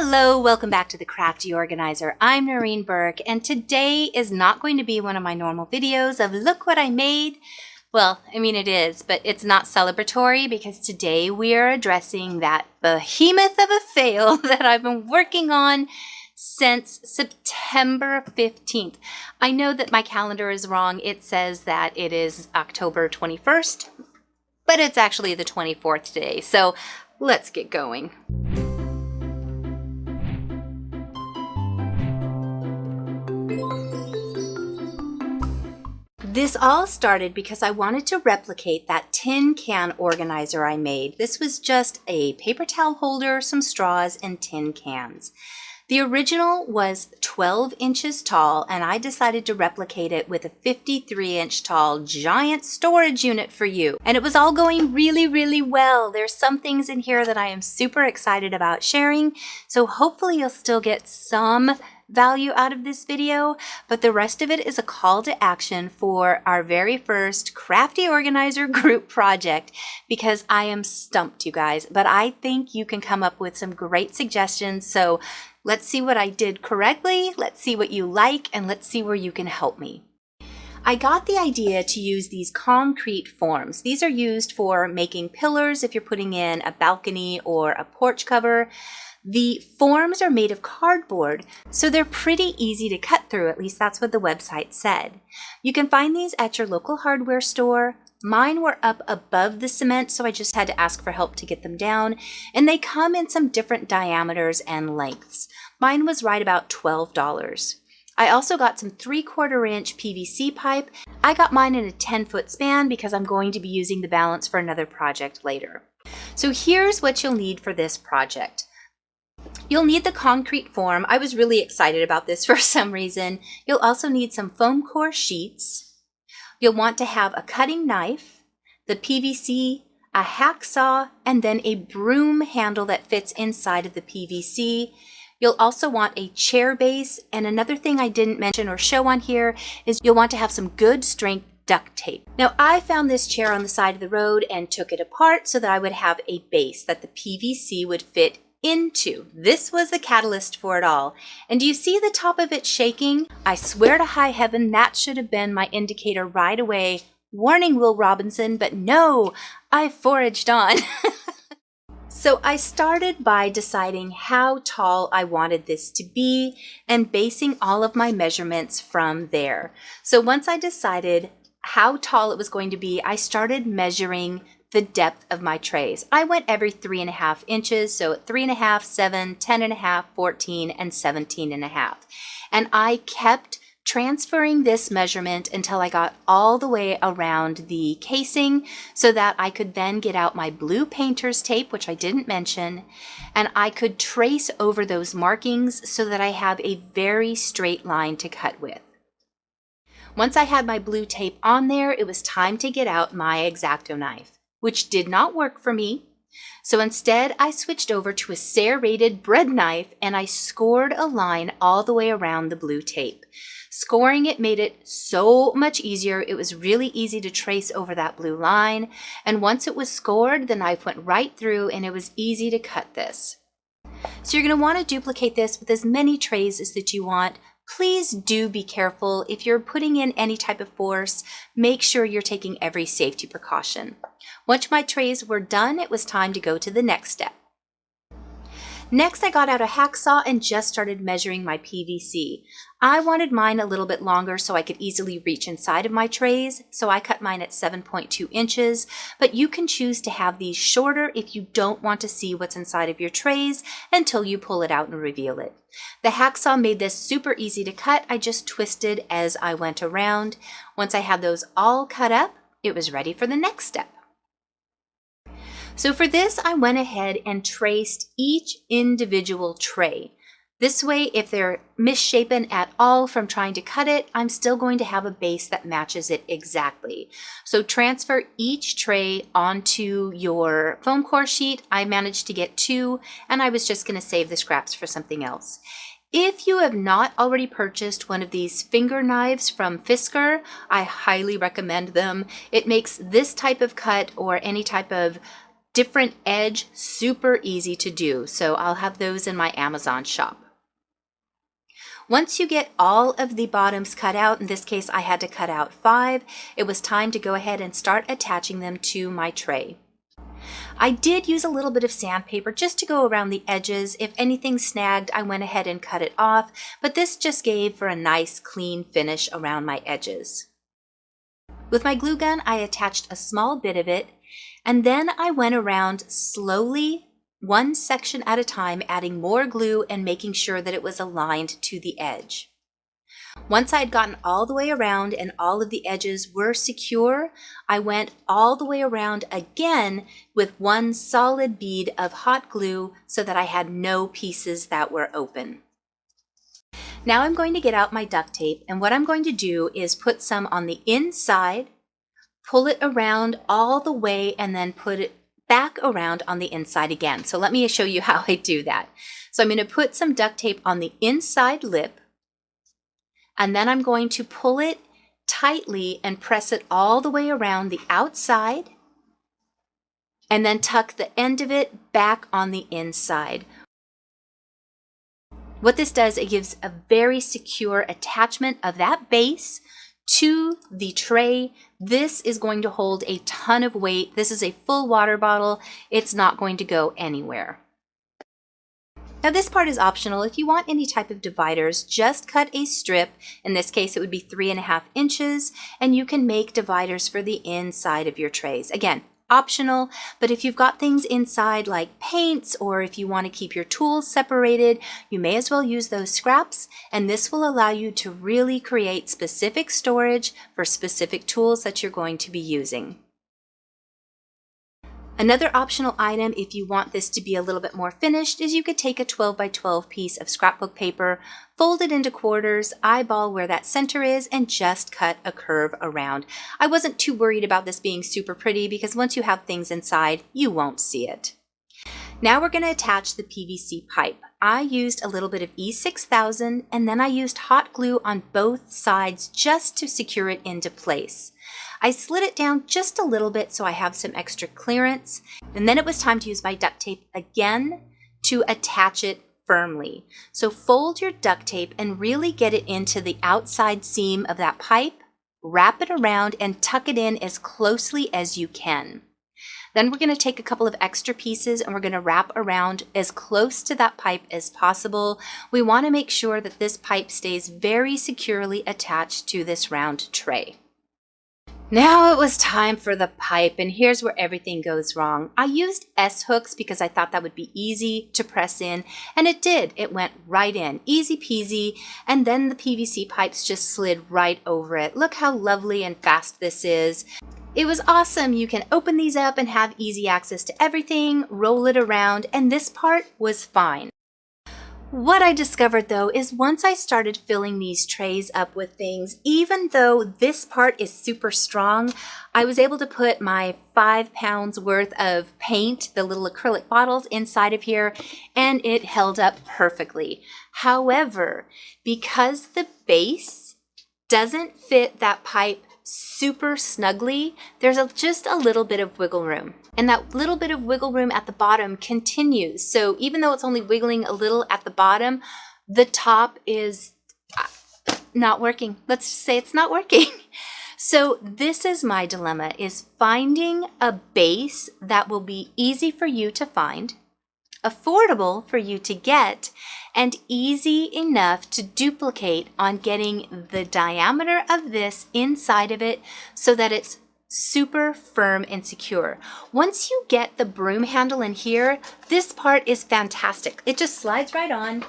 Hello, welcome back to the Crafty Organizer. I'm Noreen Burke, and today is not going to be one of my normal videos of look what I made. Well, I mean it is, but it's not celebratory because today we are addressing that behemoth of a fail that I've been working on since September 15th. I know that my calendar is wrong. It says that it is October 21st, but it's actually the 24th today. So let's get going. This all started because I wanted to replicate that tin can organizer I made. This was just a paper towel holder, some straws, and tin cans. The original was 12 inches tall, and I decided to replicate it with a 53-inch tall giant storage unit for you. And it was all going really well. There's some things in here that I am super excited about sharing, so hopefully you'll still get some value out of this video, but the rest of it is a call to action for our very first Crafty Organizer group project, because I am stumped, you guys, but I think you can come up with some great suggestions. So let's see what I did correctly, let's see what you like, and let's see where you can help me. I got the idea to use these concrete forms. These are used for making pillars if you're putting in a balcony or a porch cover. The forms are made of cardboard, so they're pretty easy to cut through, at least that's what the website said. You can find these at your local hardware store. Mine were up above the cement, so I just had to ask for help to get them down, and they come in some different diameters and lengths. Mine was right about $12. I also got some 3/4-inch PVC pipe. I got mine in a 10-foot span because I'm going to be using the balance for another project later. So here's what you'll need for this project. You'll need the concrete form. I was really excited about this for some reason. You'll also need some foam core sheets. You'll want to have a cutting knife, the PVC, a hacksaw, and then a broom handle that fits inside of the PVC. You'll also want a chair base, and another thing I didn't mention or show on here is you'll want to have some good strength duct tape. Now, I found this chair on the side of the road and took it apart so that I would have a base that the PVC would fit into. This was the catalyst for it all. And do you see the top of it shaking? I swear to high heaven that should have been my indicator right away. Warning, Will Robinson, but no, I foraged on. So I started by deciding how tall I wanted this to be and basing all of my measurements from there. So once I decided how tall it was going to be, I started measuring the depth of my trays. I went every 3.5 inches, so 3.5, 7, 10.5, 14, and 17.5. And I kept transferring this measurement until I got all the way around the casing so that I could then get out my blue painter's tape, which I didn't mention, and I could trace over those markings so that I have a very straight line to cut with. Once I had my blue tape on there, it was time to get out my X-Acto knife, which did not work for me. So instead, I switched over to a serrated bread knife and I scored a line all the way around the blue tape. Scoring it made it so much easier. It was really easy to trace over that blue line. And once it was scored, the knife went right through and it was easy to cut this. So you're going to want to duplicate this with as many trays as that you want. Please do be careful. If you're putting in any type of force, make sure you're taking every safety precaution. Once my trays were done, it was time to go to the next step. Next, I got out a hacksaw and just started measuring my PVC. I wanted mine a little bit longer so I could easily reach inside of my trays, so I cut mine at 7.2 inches, but you can choose to have these shorter if you don't want to see what's inside of your trays until you pull it out and reveal it. The hacksaw made this super easy to cut. I just twisted as I went around. Once I had those all cut up, it was ready for the next step. So for this, I went ahead and traced each individual tray. This way, if they're misshapen at all from trying to cut it, I'm still going to have a base that matches it exactly. So transfer each tray onto your foam core sheet. I managed to get 2, and I was just going to save the scraps for something else. If you have not already purchased one of these finger knives from Fiskars, I highly recommend them. It makes this type of cut or any type of different edge, super easy to do. So I'll have those in my Amazon shop. Once you get all of the bottoms cut out, in this case I had to cut out 5, it was time to go ahead and start attaching them to my tray. I did use a little bit of sandpaper just to go around the edges. If anything snagged, I went ahead and cut it off, but this just gave for a nice clean finish around my edges. With my glue gun, I attached a small bit of it, and then I went around slowly, one section at a time, adding more glue and making sure that it was aligned to the edge. Once I had gotten all the way around and all of the edges were secure, I went all the way around again with one solid bead of hot glue so that I had no pieces that were open. Now I'm going to get out my duct tape, and what I'm going to do is put some on the inside, pull it around all the way, and then put it back around on the inside again. So let me show you how I do that. So I'm going to put some duct tape on the inside lip, and then I'm going to pull it tightly and press it all the way around the outside, and then tuck the end of it back on the inside. What this does, it gives a very secure attachment of that base to the tray. This is going to hold a ton of weight. This is a full water bottle. It's not going to go anywhere. Now this part is optional. If you want any type of dividers, just cut a strip. In this case, it would be 3.5 inches, and you can make dividers for the inside of your trays. Again, optional, but if you've got things inside like paints, or if you want to keep your tools separated, you may as well use those scraps, and this will allow you to really create specific storage for specific tools that you're going to be using. Another optional item, if you want this to be a little bit more finished, is you could take a 12 by 12 piece of scrapbook paper, fold it into quarters, eyeball where that center is, and just cut a curve around. I wasn't too worried about this being super pretty because once you have things inside, you won't see it. Now we're going to attach the PVC pipe. I used a little bit of E6000, and then I used hot glue on both sides just to secure it into place. I slid it down just a little bit so I have some extra clearance, and then it was time to use my duct tape again to attach it firmly. So fold your duct tape and really get it into the outside seam of that pipe, wrap it around, and tuck it in as closely as you can. Then we're going to take a couple of extra pieces and we're going to wrap around as close to that pipe as possible. We want to make sure that this pipe stays very securely attached to this round tray. Now it was time for the pipe, and here's where everything goes wrong. I used S-hooks because I thought that would be easy to press in, and it did. It went right in, easy peasy, and then the PVC pipes just slid right over it. Look how lovely and fast this is. It was awesome. You can open these up and have easy access to everything, roll it around, and this part was fine. What I discovered though is once I started filling these trays up with things, even though this part is super strong, I was able to put my 5 pounds worth of paint, the little acrylic bottles, inside of here, and it held up perfectly. However, because the base doesn't fit that pipe super snugly, there's just a little bit of wiggle room. And that little bit of wiggle room at the bottom continues. So even though it's only wiggling a little at the bottom, the top is not working. Let's just say it's not working. So this is my dilemma, is finding a base that will be easy for you to find, affordable for you to get, and easy enough to duplicate on getting the diameter of this inside of it so that it's super firm and secure. Once you get the broom handle in here, this part is fantastic. It just slides right on.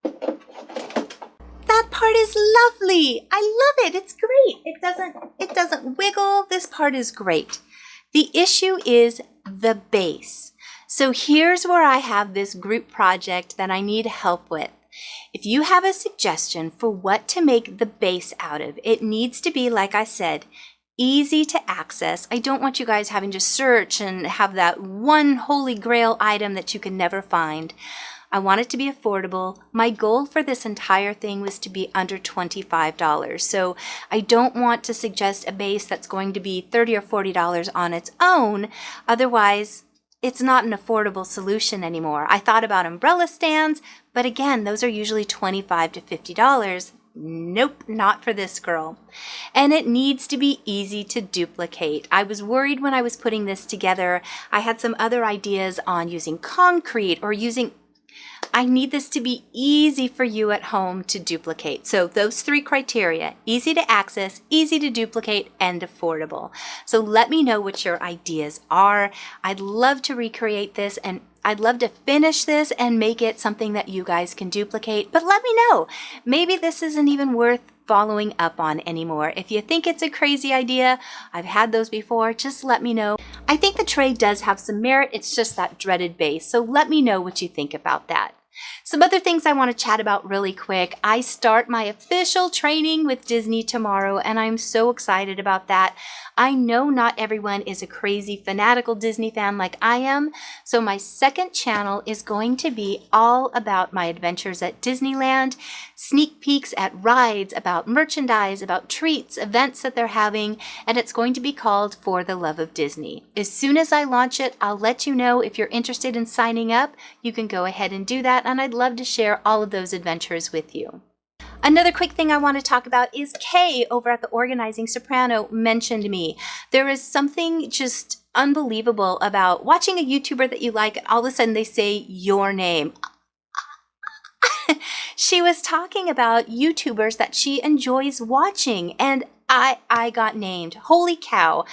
That part is lovely. I love it. It's great. It doesn't wiggle. This part is great. The issue is the base. So here's where I have this group project that I need help with. If you have a suggestion for what to make the base out of, it needs to be, like I said, easy to access. I don't want you guys having to search and have that one holy grail item that you can never find. I want it to be affordable. My goal for this entire thing was to be under $25. So I don't want to suggest a base that's going to be $30 or $40 on its own. Otherwise, it's not an affordable solution anymore. I thought about umbrella stands, but again, those are usually $25 to $50. Nope, not for this girl. And it needs to be easy to duplicate. I was worried when I was putting this together. I had some other ideas on using concrete or I need this to be easy for you at home to duplicate. So those 3 criteria: easy to access, easy to duplicate, and affordable. So let me know what your ideas are. I'd love to recreate this, and I'd love to finish this and make it something that you guys can duplicate. But let me know. Maybe this isn't even worth following up on anymore. If you think it's a crazy idea, I've had those before, just let me know. I think the tray does have some merit. It's just that dreaded base. So let me know what you think about that. Some other things I want to chat about really quick. I start my official training with Disney tomorrow, and I'm so excited about that. I know not everyone is a crazy fanatical Disney fan like I am, so my second channel is going to be all about my adventures at Disneyland, sneak peeks at rides, about merchandise, about treats, events that they're having, and it's going to be called For the Love of Disney. As soon as I launch it, I'll let you know. If you're interested in signing up, you can go ahead and do that, and I'd love to share all of those adventures with you. Another quick thing I want to talk about is Kay over at the Organizing Soprano mentioned me. There is something just unbelievable about watching a YouTuber that you like, and all of a sudden they say your name. She was talking about YouTubers that she enjoys watching, and I got named. Holy cow.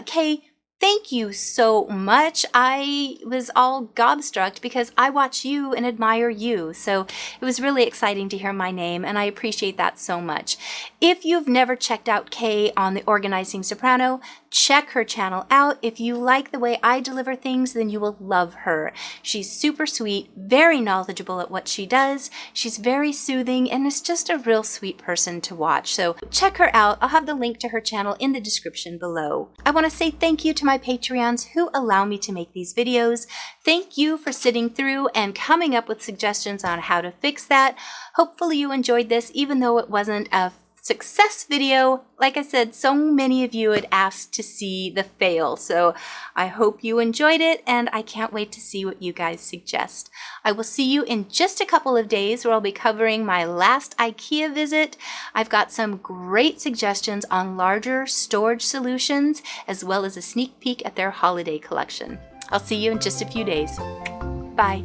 Kay, thank you so much. I was all gobstruck because I watch you and admire you. So it was really exciting to hear my name, and I appreciate that so much. If you've never checked out Kay on the Organizing Soprano, check her channel out. If you like the way I deliver things, then you will love her. She's super sweet, very knowledgeable at what she does. She's very soothing, and is just a real sweet person to watch. So check her out. I'll have the link to her channel in the description below. I want to say thank you to my Patreons who allow me to make these videos. Thank you for sitting through and coming up with suggestions on how to fix that. Hopefully you enjoyed this, even though it wasn't a success video. Like I said, so many of you had asked to see the fail, so I hope you enjoyed it, and I can't wait to see what you guys suggest. I will see you in just a couple of days where I'll be covering my last IKEA visit. I've got some great suggestions on larger storage solutions, as well as a sneak peek at their holiday collection. I'll see you in just a few days. Bye.